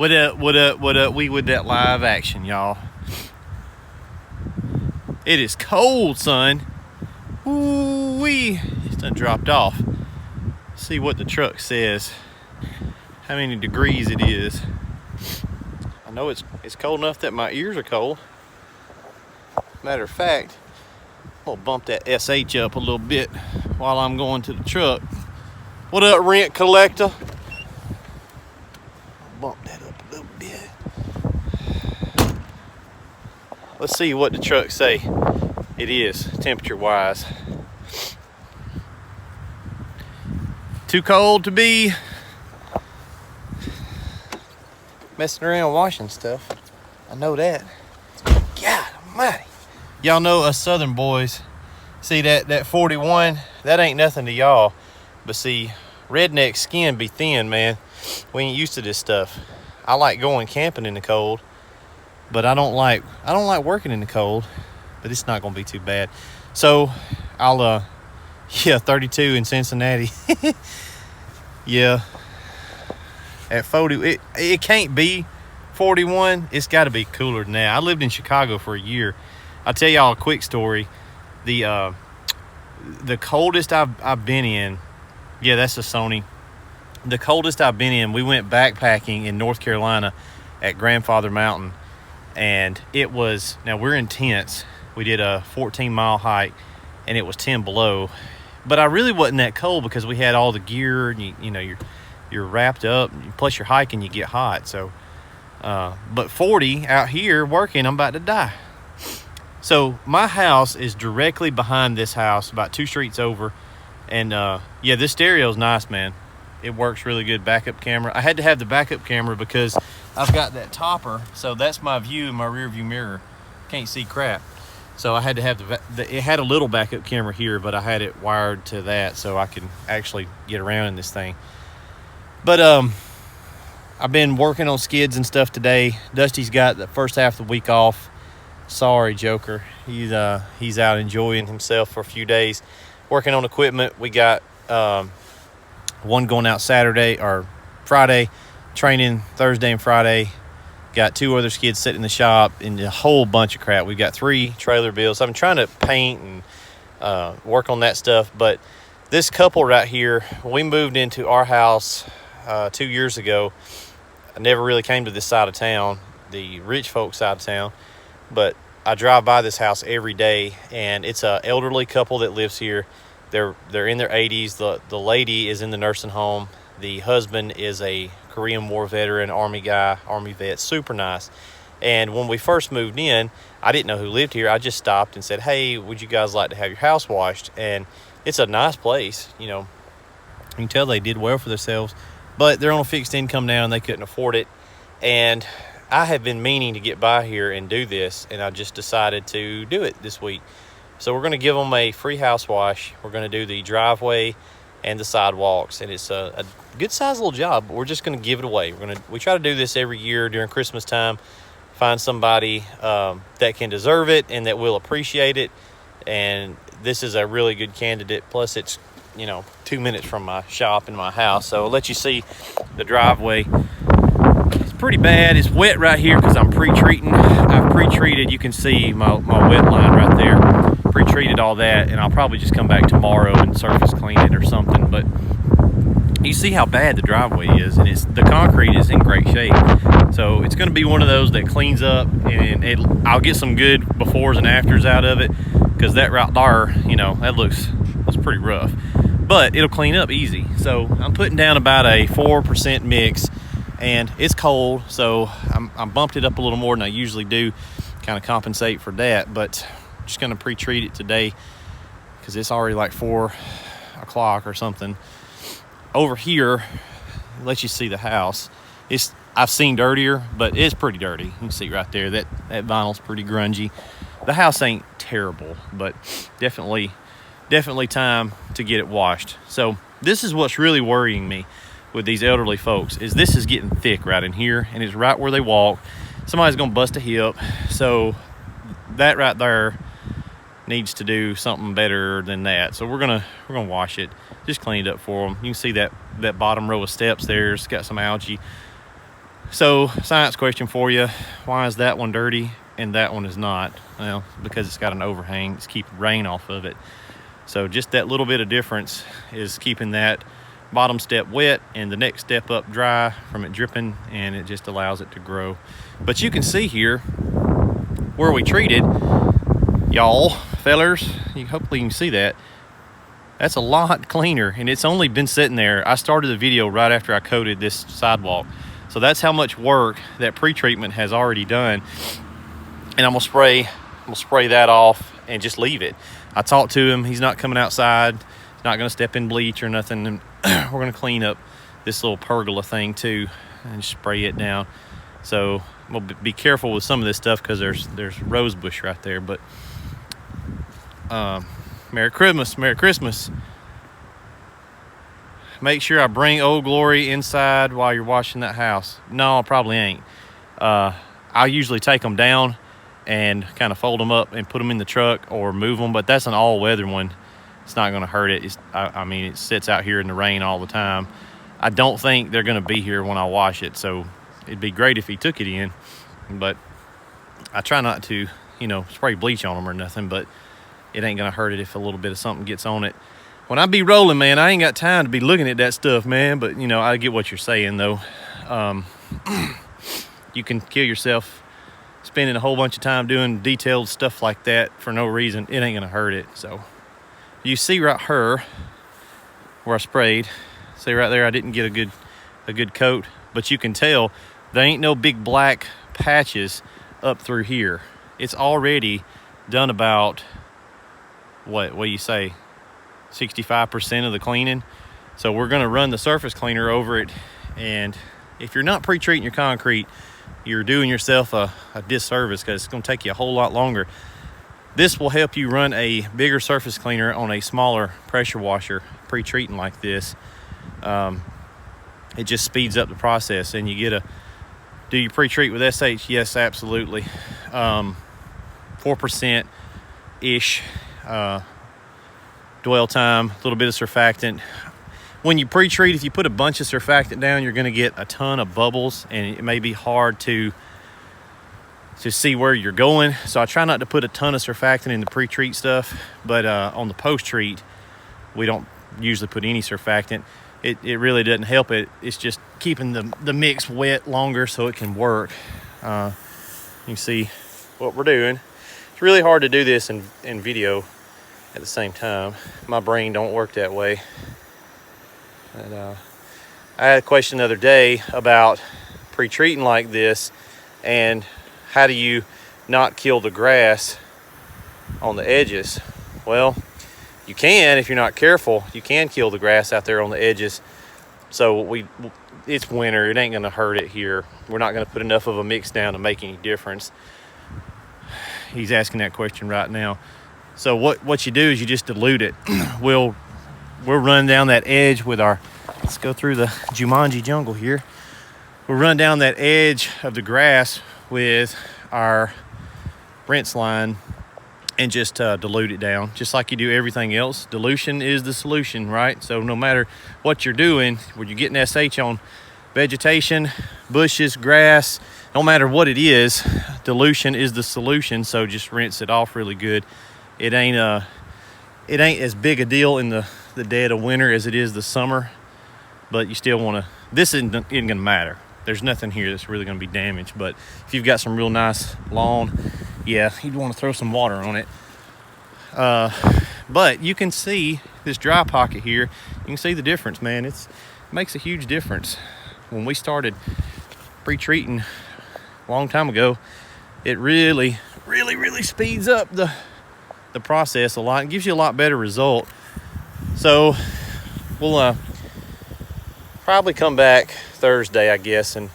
What up, what up, what up? We with that live action, y'all. It is cold, son. Ooh-wee. It's done dropped off. See what the truck says. How many degrees it is. I know it's cold enough that my ears are cold. Matter of fact, I'm gonna bump that SH up a little bit while I'm going to the truck. What up, rent collector? Bump that up a little bit. Let's see what the truck say it is temperature wise. Too cold to be messing around washing stuff. I know that. God almighty. Y'all know us southern boys, see that 41, that ain't nothing to y'all. But see, redneck skin be thin, man. We ain't used to this stuff. I like going camping in the cold, but I don't like working in the cold. But it's not gonna be too bad. So I'll 32 in Cincinnati. Yeah. At 40, it can't be 41. It's got to be cooler than that. I lived in Chicago for a year. I'll tell y'all a quick story. The coldest I've been in. Yeah, that's a Sony. The coldest I've been in, we went backpacking in North Carolina at Grandfather Mountain, and it was, now we're in tents. We did a 14-mile hike, and it was 10 below. But I really wasn't that cold because we had all the gear, and you know, you're wrapped up. Plus you're hiking, you get hot. So, but 40 out here working, I'm about to die. So my house is directly behind this house, about 2 streets over. And yeah, this stereo's nice, man. It works really good. Backup camera. I had to have the backup camera because I've got that topper. So that's my view, my rear view mirror. Can't see crap. So I had to have it had a little backup camera here, but I had it wired to that so I can actually get around in this thing. But I've been working on skids and stuff today. Dusty's got the first half of the week off. Sorry, Joker. He's out enjoying himself for a few days, working on equipment. We got one going out Saturday or Friday, training Thursday and Friday. Got 2 other skids sitting in the shop and a whole bunch of crap. We've got 3 trailer builds. I'm trying to paint and work on that stuff. But this couple right here, we moved into our house 2 years ago. I never really came to this side of town, the rich folks side of town. But I drive by this house every day, and it's an elderly couple that lives here. They're in their 80s. The lady is in the nursing home. The husband is a Korean War veteran, Army guy, Army vet, super nice. And when we first moved in, I didn't know who lived here. I just stopped and said, hey, would you guys like to have your house washed? And it's a nice place, you know. You can tell they did well for themselves, but they're on a fixed income now and they couldn't afford it. And I have been meaning to get by here and do this, and I just decided to do it this week. So we're going to give them a free house wash. We're going to do the driveway and the sidewalks, and it's a good sized little job, but we're just going to give it away. We try to do this every year during Christmas time, find somebody that can deserve it and that will appreciate it. And this is a really good candidate. Plus it's, you know, 2 minutes from my shop and my house. So I'll let you see the driveway. It's pretty bad. It's wet right here because I'm pre-treating. I've pre-treated. You can see my wet line right there. Pre-treated all that, and I'll probably just come back tomorrow and surface clean it or something. But you see how bad the driveway is, and the concrete is in great shape. So it's going to be one of those that cleans up, and I'll get some good befores and afters out of it, because that right there, you know, that looks pretty rough. But it'll clean up easy. So I'm putting down about a 4% mix, and it's cold, so I bumped it up a little more than I usually do, kind of compensate for that. But I'm just going to pre-treat it today because it's already like 4 o'clock or something. Over here, let you see the house. I've seen dirtier, but it's pretty dirty. You can see right there that vinyl's pretty grungy. The house ain't terrible, but definitely time to get it washed. So this is what's really worrying me with these elderly folks, is this is getting thick right in here, and it's right where they walk. Somebody's gonna bust a hip. So that right there needs to do something better than that. So we're gonna wash it, just clean it up for them. You can see that bottom row of steps there, it's got some algae. So, science question for you. Why is that one dirty and that one is not? Well, because it's got an overhang. It's keeping rain off of it. So just that little bit of difference is keeping that bottom step wet and the next step up dry from it dripping, and it just allows it to grow. But you can see here where we treated, y'all, fellers, hopefully you can see that. That's a lot cleaner, and it's only been sitting there. I started the video right after I coated this sidewalk. So that's how much work that pre-treatment has already done. And I'm gonna spray that off and just leave it. I talked to him, he's not coming outside, he's not gonna step in bleach or nothing. And we're gonna clean up this little pergola thing too and spray it down. So we'll be careful with some of this stuff because there's rose bush right there. But Merry Christmas, Merry Christmas. Make sure I bring Old Glory inside while you're washing that house. No, I probably ain't. I usually take them down and kind of fold them up and put them in the truck or move them, but that's an all-weather one. It's not going to hurt it. I mean, it sits out here in the rain all the time. I don't think they're going to be here when I wash it, so it'd be great if he took it in, but I try not to, spray bleach on them or nothing, but it ain't going to hurt it if a little bit of something gets on it. When I be rolling, man, I ain't got time to be looking at that stuff, man. But, I get what you're saying, though. You can kill yourself spending a whole bunch of time doing detailed stuff like that for no reason. It ain't going to hurt it. So, you see right here where I sprayed. See right there, I didn't get a good coat. But you can tell there ain't no big black patches up through here. It's already done about, what do you say? 65% of the cleaning. So we're going to run the surface cleaner over it, and if you're not pre-treating your concrete, you're doing yourself a disservice because it's going to take you a whole lot longer. This will help you run a bigger surface cleaner on a smaller pressure washer pre-treating like this. It just speeds up the process. And you get do you pre-treat with SH? Yes, absolutely. 4% ish dwell time, a little bit of surfactant. When you pre-treat, if you put a bunch of surfactant down, you're going to get a ton of bubbles, and it may be hard to see where you're going. So I try not to put a ton of surfactant in the pre-treat stuff, but on the post-treat, we don't usually put any surfactant. It really doesn't help it. It's just keeping the mix wet longer so it can work. You can see what we're doing. It's really hard to do this in video at the same time. My brain don't work that way. And I had a question the other day about pre-treating like this and how do you not kill the grass on the edges. Well, you can if you're not careful. You can kill the grass out there on the edges. So it's winter, it ain't gonna hurt it here. We're not gonna put enough of a mix down to make any difference. He's asking that question right now. So what you do is you just dilute it. We'll run down that edge with let's go through the Jumanji jungle here. We'll run down that edge of the grass with our rinse line and just dilute it down, just like you do everything else. Dilution is the solution, right? So no matter what you're doing, when you're getting SH on vegetation, bushes, grass, no matter what it is, dilution is the solution. So just rinse it off really good. It ain't as big a deal in the dead of winter as it is the summer, but you still want to. This isn't gonna matter. There's nothing here that's really gonna be damaged. But if you've got some real nice lawn, yeah, you'd want to throw some water on it. But you can see this dry pocket here. You can see the difference, man. It makes a huge difference. When we started pre-treating a long time ago, it really speeds up the process a lot. It gives you a lot better result. So we'll probably come back Thursday, I guess, and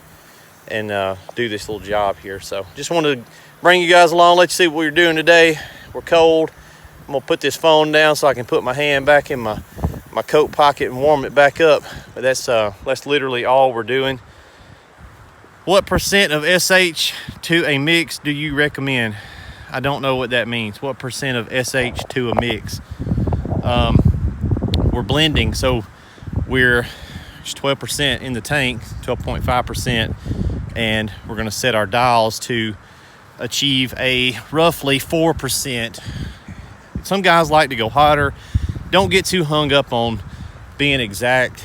do this little job here. So just wanted to bring you guys along, let you see what we're doing today. We're cold. I'm gonna put this phone down so I can put my hand back in my coat pocket and warm it back up. But that's literally all we're doing. What percent of SH to a mix do you recommend? I don't know what that means. What percent of SH to a mix? We're blending, so we're just 12% in the tank, 12.5%, and we're going to set our dials to achieve a roughly 4%. Some guys like to go hotter. Don't get too hung up on being exact,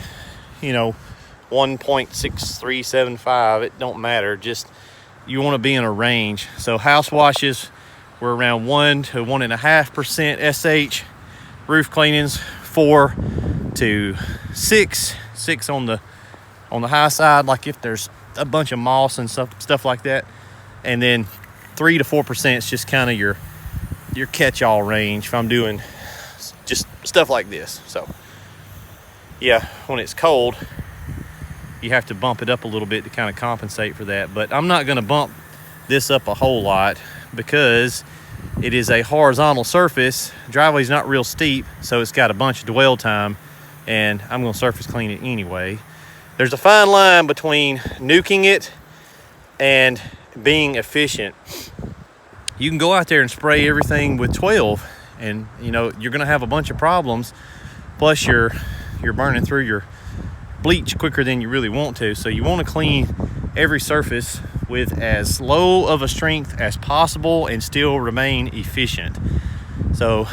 you know, 1.6375. It don't matter. Just you want to be in a range. So house washes, we're around 1 to 1.5% SH. Roof cleanings, 4 to 6 on the high side, like if there's a bunch of moss and stuff like that. And then 3 to 4% is just kind of your catch-all range if I'm doing just stuff like this. So yeah, when it's cold, you have to bump it up a little bit to kind of compensate for that. But I'm not going to bump this up a whole lot because it is a horizontal surface. Driveway's not real steep, so it's got a bunch of dwell time, and I'm going to surface clean it anyway. There's a fine line between nuking it and being efficient. You can go out there and spray everything with 12, and you know you're going to have a bunch of problems. Plus, you're burning through your bleach quicker than you really want to. So you want to clean every surface with as low of a strength as possible and still remain efficient. So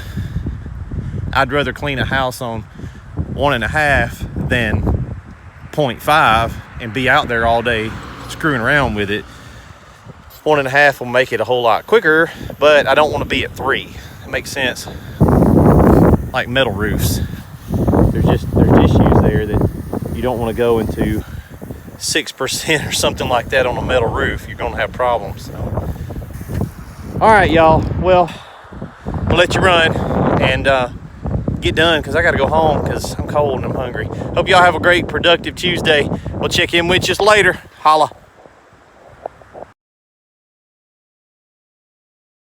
I'd rather clean a house on 1.5 than 0.5 and be out there all day screwing around with it. 1.5 will make it a whole lot quicker, but I don't want to be at 3. It makes sense. Like metal roofs, there's issues there that you don't want to go into 6% or something like that on a metal roof. You're going to have problems. So. All right, y'all. Well, we'll let you run and get done because I got to go home because I'm cold and I'm hungry. Hope y'all have a great, productive Tuesday. We'll check in with you later. Holla.